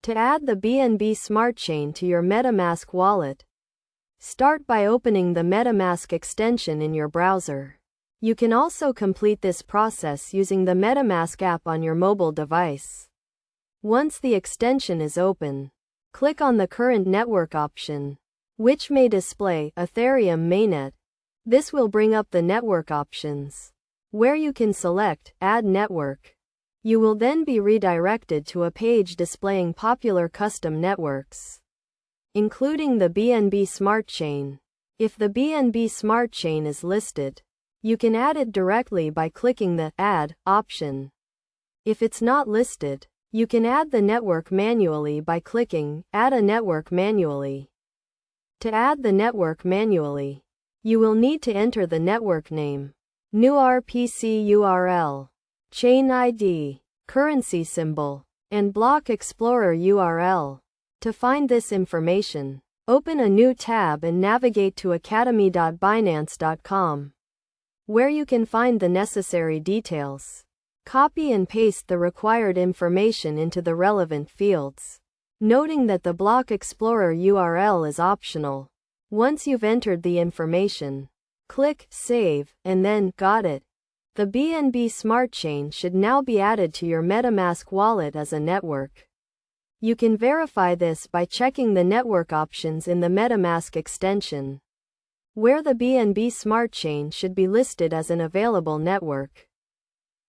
To add the BNB Smart Chain to your MetaMask wallet, start by opening the MetaMask extension in your browser. You can also complete this process using the MetaMask app on your mobile device. Once the extension is open, click on the Current Network option, which may display Ethereum Mainnet. This will bring up the network options, where you can select Add Network. You will then be redirected to a page displaying popular custom networks, including the BNB Smart Chain. If the BNB Smart Chain is listed, you can add it directly by clicking the Add option. If it's not listed, you can add the network manually by clicking Add a Network manually. To add the network manually, you will need to enter the network name, new RPC URL, chain ID, currency symbol, and block explorer URL. To find this information, open a new tab and navigate to academy.binance.com, where you can find the necessary details. Copy and paste the required information into the relevant fields, noting that the block explorer URL is optional. Once you've entered the information, click Save, and then Got it. The BNB Smart Chain should now be added to your MetaMask wallet as a network. You can verify this by checking the network options in the MetaMask extension, where the BNB Smart Chain should be listed as an available network.